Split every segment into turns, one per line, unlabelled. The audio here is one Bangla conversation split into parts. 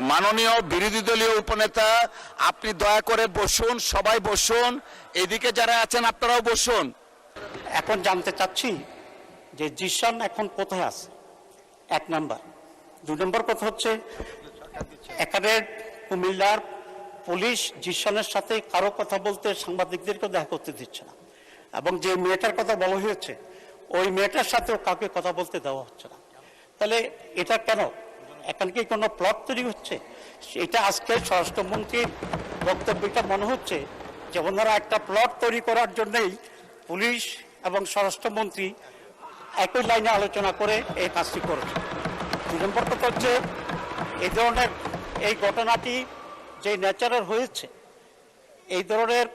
মাননীয় বিরোধী দলীয় উপনেতা, আপনি দয়া করে বসুন, সবাই বসুন, এদিকে যারা আছেন আপনারাও বসুন।
এখন জানতে চাচ্ছি যে জিশান এখন কোথায় আছে, 1 নাম্বার। 2 নম্বর কথা হচ্ছে এখানে কুমিল্লার পুলিশ জিশানের সাথে কারো কথা বলতে, সাংবাদিকদেরকে দেখা করতে দিচ্ছে না, এবং যে মেয়েটার কথা বলা হয়েছে ওই মেয়েটার সাথেও কাউকে কথা বলতে দেওয়া হচ্ছে না। তাহলে এটা কেন? এখানে কি কোনো প্লট তৈরি হচ্ছে? এটা আজকে স্বরাষ্ট্রমন্ত্রীর বক্তব্যটা মনে হচ্ছে যে ওনারা একটা প্লট তৈরি করার জন্যই পুলিশ এবং স্বরাষ্ট্রমন্ত্রী একই লাইনে আলোচনা করে এই কাজটি করেছে। 2 নম্বর কথা হচ্ছে এই ধরনের এই ঘটনাটি যে ন্যাচারাল হয়েছে, এই ধরনের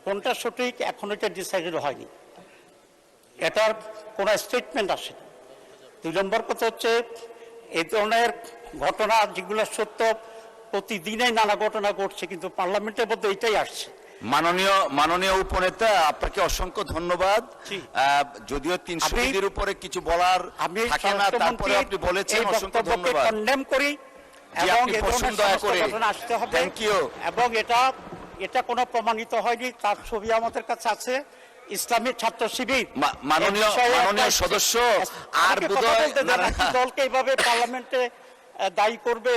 কোনটা সঠিক এখন এটা ডিসাইডেড হয়নি, এটার কোনো স্টেটমেন্ট আসে। 2 নম্বর কথা হচ্ছে এই ধরনের ঘটনা যেগুলো সত্য, প্রতিদিনই নানা ঘটনা ঘটছে, কিন্তু পার্লামেন্টের মধ্যে এটাই আসছে।
মাননীয় উপনেতা, আপনাকে অসংখ্য ধন্যবাদ। যদিও 300 বিধির উপরে কিছু বলার থাকে না, তারপরে আপনি বলেছেন, অসংখ্য ধন্যবাদ।
কন্ডেম করি এবং এই ধরনের ঘটনা আসতে হবে।
Thank you.
এবং এটা কোনো প্রমাণিত হয়নি, তার ছবি আমাদের কাছে আছে। ইসলামী ছাত্র শিবির
মাননীয় সদস্য আর
দলকে এইভাবে পার্লামেন্টে দায়ী করবে,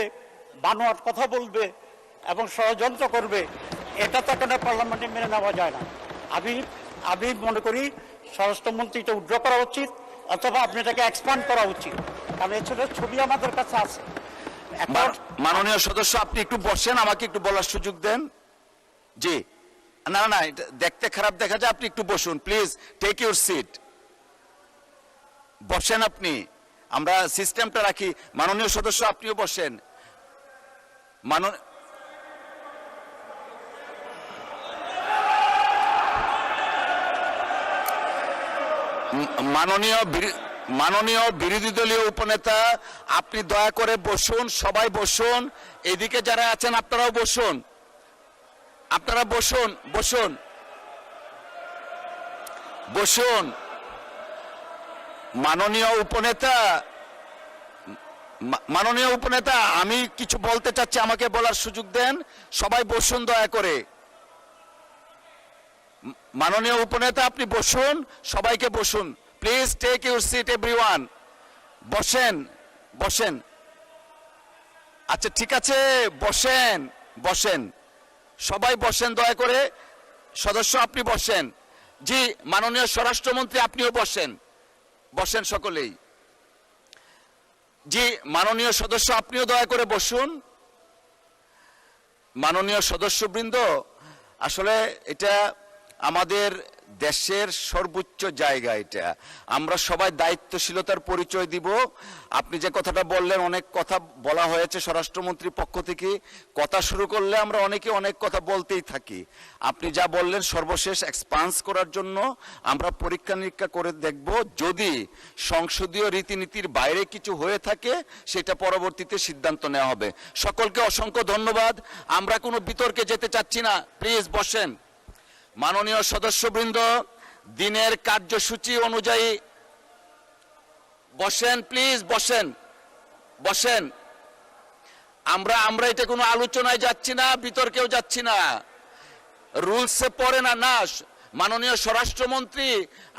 বানোয়াট কথা বলবে এবং ষড়যন্ত্র করবে, এটা তো কোনো পার্লামেন্টে মেনে নেওয়া যায় না। আমি মনে করি স্বরাষ্ট্রমন্ত্রী এটা উইথড্র করা উচিত, অথবা আপনি এটাকে এক্সপান্ড করা উচিত, কারণ এছাড়া ছবি আমাদের কাছে আছে।
মাননীয় সদস্য, আপনি একটু বসেন, আমাকে একটু বলার সুযোগ দেন। জি, না, দেখতে খারাপ দেখা যায়, আপনি একটু বসুন প্লিজ, টেক ইউর সিট, বসেন আপনি, আমরা সিস্টেমটা রাখি। মাননীয় সদস্য, আপনিও বসেন। মাননীয় বিরোধী দলীয় উপনেতা, আপনি দয়া করে বসুন, সবাই বসুন, এদিকে যারা আছেন আপনারাও বসুন, আপনারা বসুন। মাননীয় উপনেতা, আমি কিছু বলতে চাচ্ছি, আমাকে বলার সুযোগ দেন, সবাই বসুন দয়া করে। মাননীয় উপনেতা, আপনি বসুন, সবাইকে বসুন please, take your seat everyone, বসেন। আচ্ছা ঠিক আছে, বসেন, সবাই বসেন দয়া করে। সদস্য, আপনি বসেন। জি, মাননীয় স্বরাষ্ট্রমন্ত্রী, আপনিও বসেন সকলেই। জি, মাননীয় সদস্য, আপনিও দয়া করে বসুন। মাননীয় সদস্যবৃন্দ, আসলে এটা আমাদের দেশের সর্বোচ্চ জায়গা, এটা আমরা সবাই দায়িত্বশীলতার পরিচয় দিব। আপনি যে কথাটা বললেন, অনেক কথা বলা হয়েছে স্বরাষ্ট্রমন্ত্রীর পক্ষ থেকে, কথা শুরু করলে আমরা অনেকে অনেক কথা বলতেই থাকি। আপনি যা বললেন সর্বশেষ এক্সপান্স করার জন্য আমরা পরীক্ষা নিরীক্ষা করে দেখব, যদি সংসদীয় রীতিনীতির বাইরে কিছু হয়ে থাকে সেটা পরবর্তীতে সিদ্ধান্ত নেওয়া হবে। সকলকে অসংখ্য ধন্যবাদ। আমরা কোনো বিতর্কে যেতে চাচ্ছি না, প্লিজ বসেন। মাননীয় সদস্যবৃন্দ, দিনের কার্যসূচি অনুযায়ী বসেন প্লিজ, বসেন। আমরা এটা কোনো আলোচনায় যাচ্ছি না, বিতর্কেও যাচ্ছি না, রুলসে পড়ে না। মাননীয় স্বরাষ্ট্রমন্ত্রী,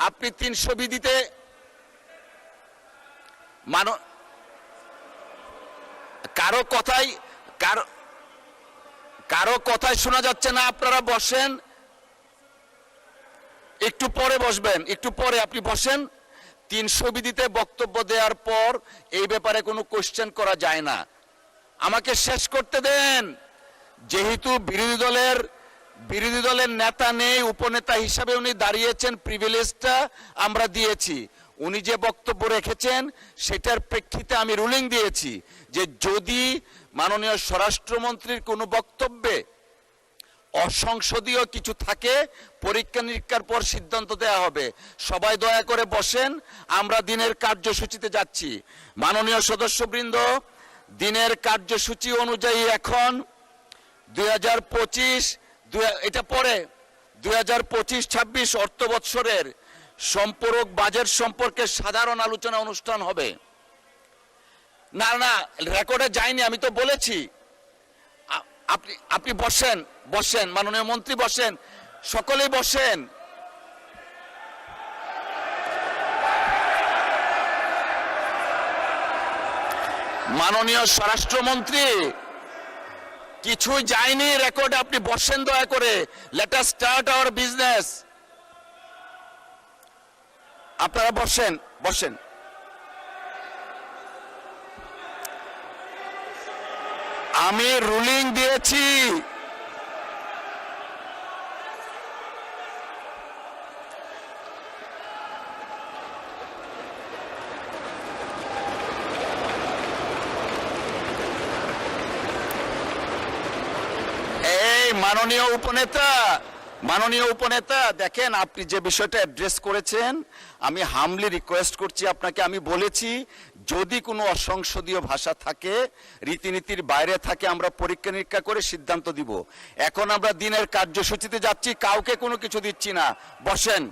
আপনি 300 বিধিতে কারো কথাই শোনা যাচ্ছে না, আপনারা বসেন, একটু পরে বসবেন, একটু পরে আপনি বসেন। 300 বিধিতে বক্তব্য দেওয়ার পর এই ব্যাপারে কোনো কোশ্চেন করা যায় না। আমাকে শেষ করতে দেন। যেহেতু বিরোধী দলের নেতা নেই, উপনেতা হিসাবে উনি দাঁড়িয়েছেন, প্রিভিলেজটা আমরা দিয়েছি। উনি যে বক্তব্য রেখেছেন সেটার প্রেক্ষিতে আমি রুলিং দিয়েছি যে যদি মাননীয় স্বরাষ্ট্রমন্ত্রীর কোনো বক্তব্যে অসংসদীয় কিছু থাকে, পরীক্ষা নিরীক্ষার পর সিদ্ধান্ত দেওয়া হবে। সবাই দয়া করে বসেন, আমরা দিনের কার্যসূচিতে যাচ্ছি। মাননীয় সদস্যবৃন্দ, দিনের কার্যসূচি অনুযায়ী এখন 2025, এটা পরে 2025-26 অর্থ বৎসরের সম্পূরক বাজেট সম্পর্কে সাধারণ আলোচনা অনুষ্ঠান হবে। না না, রেকর্ডে যায়নি, আমি তো বলেছি। আপনি বসেন, বসেন মাননীয় মন্ত্রী, বসেন, সকলেই বসেন। মাননীয় স্বরাষ্ট্রমন্ত্রী, কিছুই যায়নি রেকর্ডে, আপনি বসেন দয়া করে। Let us start our business. আপনারা বসেন, বসেন। আমি রুলিং দিয়েছি। মাননীয় উপনেতা, দেখেন আপনি যে বিষয়টা অ্যাড্রেস করেছেন, আমি হামলি রিকোয়েস্ট করছি আপনাকে। আমি বলেছি যদি কোনো অসংসদীয় ভাষা থাকে, রীতিনীতির বাইরে থাকে, আমরা পরীক্ষা নিরীক্ষা করে সিদ্ধান্ত দিব। এখন আমরা দিনের কার্যসূচিতে যাচ্ছি, কাউকে কোনো কিছু দিচ্ছি না। বসেন।